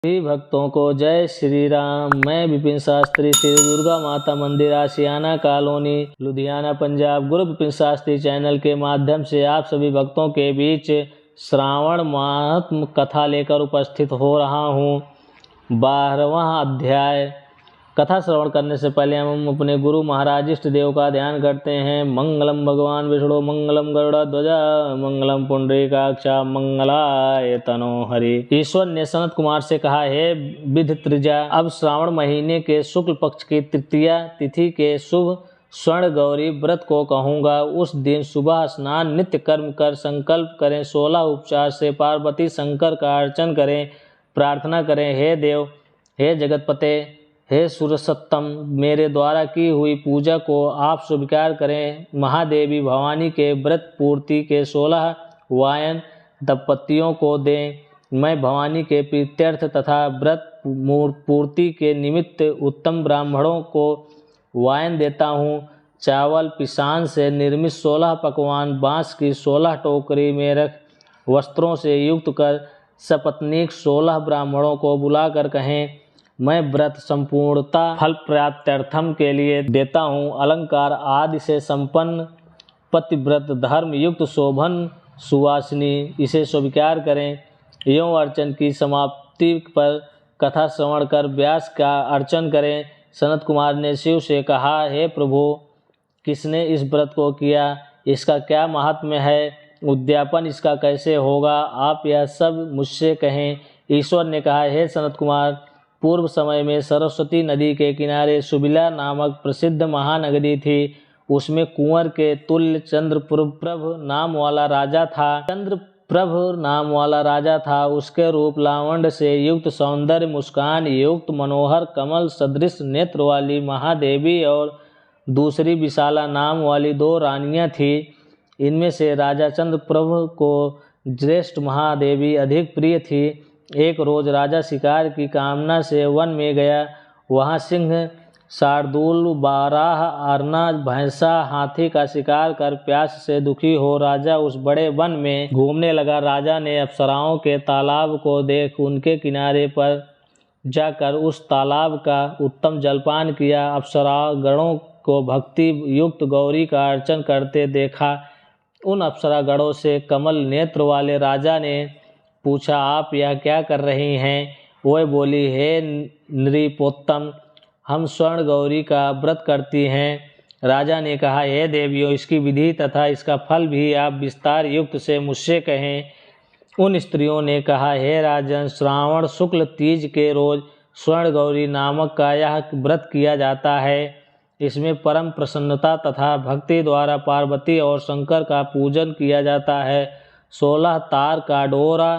सभी भक्तों को जय श्री राम। मैं विपिन शास्त्री, श्री दुर्गा माता मंदिर, आशियाना कॉलोनी, लुधियाना, पंजाब, गुरु विपिन शास्त्री चैनल के माध्यम से आप सभी भक्तों के बीच श्रावण महात्म कथा लेकर उपस्थित हो रहा हूँ। 12वां अध्याय। कथा श्रवण करने से पहले हम अपने गुरु महाराज इष्ट देव का ध्यान करते हैं। मंगलम भगवान विष्णु, मंगलम गरुड़ध्वजा, मंगलम पुंडरीकाक्षा, मंगलाय तनो हरि। ईश्वर ने सनत कुमार से कहा, हे विधित्रिजा, अब श्रावण महीने के शुक्ल पक्ष की तृतीया तिथि के शुभ स्वर्ण गौरी व्रत को कहूँगा। उस दिन सुबह स्नान नित्य कर्म कर संकल्प करें, 16 उपचार से पार्वती शंकर का अर्चन करें, प्रार्थना करें, हे देव, हे जगतपते, हे सुरसत्तम, मेरे द्वारा की हुई पूजा को आप स्वीकार करें। महादेवी भवानी के व्रत पूर्ति के 16 वायन दंपतियों को दें। मैं भवानी के प्रीत्यर्थ तथा व्रत पूर्ति के निमित्त उत्तम ब्राह्मणों को वायन देता हूँ। चावल पिसान से निर्मित 16 पकवान बाँस की 16 टोकरी में रख वस्त्रों से युक्त कर सपत्नीक 16 ब्राह्मणों को बुलाकर कहें, मैं व्रत संपूर्णता फल प्राप्त्यर्थम के लिए देता हूँ। अलंकार आदि से संपन्न पतिव्रत धर्म युक्त शोभन सुवासिनी इसे स्वीकार करें। यों अर्चन की समाप्ति पर कथा श्रवण कर व्यास का अर्चन करें। सनत कुमार ने शिव से कहा, हे प्रभु, किसने इस व्रत को किया, इसका क्या महात्म्य है, उद्यापन इसका कैसे होगा, आप यह सब मुझसे कहें। ईश्वर ने कहा, हे सनत कुमार, पूर्व समय में सरस्वती नदी के किनारे सुबिला नामक प्रसिद्ध महानगरी थी। उसमें कुंवर के तुल्य चंद्रप्रभ नाम वाला राजा था। उसके रूप लावण्य से युक्त, सौंदर्य मुस्कान युक्त, मनोहर कमल सदृश नेत्र वाली महादेवी और दूसरी विशाला नाम वाली 2 रानियां थीं। इनमें से राजा चंद्रप्रभ को ज्येष्ठ महादेवी अधिक प्रिय थी। एक रोज राजा शिकार की कामना से वन में गया। वहाँ सिंह, शार्दूल, बाराह, अरना, भैंसा, हाथी का शिकार कर प्यास से दुखी हो राजा उस बड़े वन में घूमने लगा। राजा ने अप्सराओं के तालाब को देख उनके किनारे पर जाकर उस तालाब का उत्तम जलपान किया। अप्सरा गणों को भक्ति युक्त गौरी का अर्चन करते देखा। उन अप्सरा गणों से कमल नेत्र वाले राजा ने पूछा, आप यह क्या कर रही हैं? वह बोली, हे नृपोत्तम, हम स्वर्ण गौरी का व्रत करती हैं। राजा ने कहा, हे देवियों, इसकी विधि तथा इसका फल भी आप विस्तार युक्त से मुझसे कहें। उन स्त्रियों ने कहा, हे राजन, श्रावण शुक्ल तीज के रोज स्वर्ण गौरी नामक का यह व्रत किया जाता है। इसमें परम प्रसन्नता तथा भक्ति द्वारा पार्वती और शंकर का पूजन किया जाता है। 16 तार का डोरा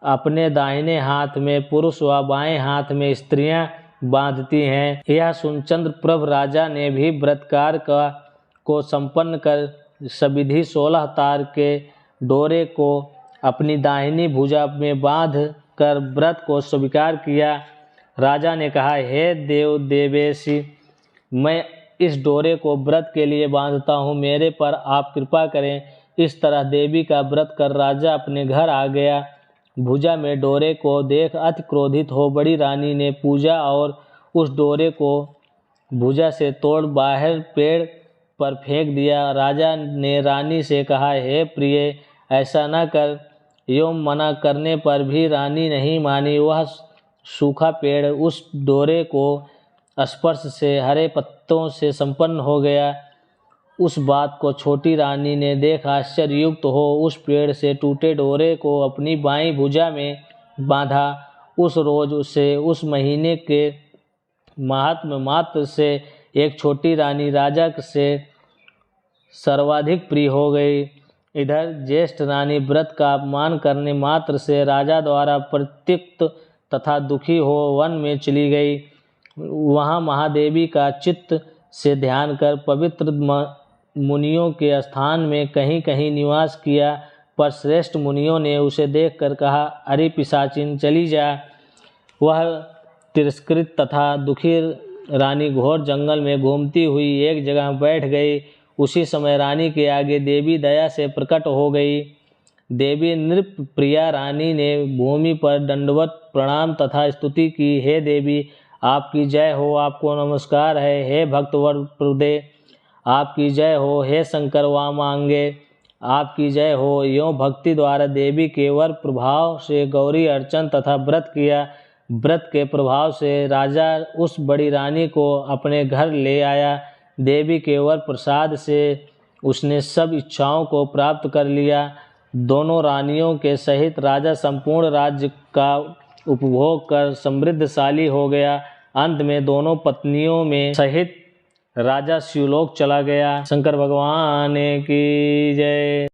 अपने दाहिने हाथ में पुरुष व बाएं हाथ में स्त्रियां बांधती हैं। यह सुन चंद्रप्रभ राजा ने भी व्रतकार को संपन्न कर सविधि 16 तार के डोरे को अपनी दाहिनी भुजा में बांध कर व्रत को स्वीकार किया। राजा ने कहा, हे देव देवेशी, मैं इस डोरे को व्रत के लिए बांधता हूँ, मेरे पर आप कृपा करें। इस तरह देवी का व्रत कर राजा अपने घर आ गया। भुजा में डोरे को देख अति क्रोधित हो बड़ी रानी ने पूजा और उस डोरे को भुजा से तोड़ बाहर पेड़ पर फेंक दिया। राजा ने रानी से कहा, हे प्रिय, ऐसा न कर। यों मना करने पर भी रानी नहीं मानी। वह सूखा पेड़ उस डोरे को स्पर्श से हरे पत्तों से संपन्न हो गया। उस बात को छोटी रानी ने देख आश्चर्ययुक्त हो उस पेड़ से टूटे डोरे को अपनी बाईं भुजा में बांधा। उस रोज उसे उस महीने के महात्म्य मात्र से एक छोटी रानी राजा से सर्वाधिक प्रिय हो गई। इधर ज्येष्ठ रानी व्रत का अपमान करने मात्र से राजा द्वारा प्रत्युक्त तथा दुखी हो वन में चली गई। वहाँ महादेवी का चित्त से ध्यान कर पवित्र मुनियों के स्थान में कहीं कहीं निवास किया। पर श्रेष्ठ मुनियों ने उसे देखकर कहा, अरे पिशाचिन, चली जा। वह तिरस्कृत तथा दुखी रानी घोर जंगल में घूमती हुई एक जगह बैठ गई। उसी समय रानी के आगे देवी दया से प्रकट हो गई। देवी नृपप्रिया रानी ने भूमि पर दंडवत प्रणाम तथा स्तुति की। हे देवी, आपकी जय हो, आपको नमस्कार है। हे भक्तवर प्रदे, आपकी जय हो। हे शंकर वामांगे, आपकी जय हो। यों भक्ति द्वारा देवी के वर प्रभाव से गौरी अर्चन तथा व्रत किया। व्रत के प्रभाव से राजा उस बड़ी रानी को अपने घर ले आया। देवी के वर प्रसाद से उसने सब इच्छाओं को प्राप्त कर लिया। दोनों रानियों के सहित राजा संपूर्ण राज्य का उपभोग कर समृद्धशाली हो गया। अंत में दोनों पत्नियों में सहित राजा शिवलोक चला गया। शंकर भगवान की जय।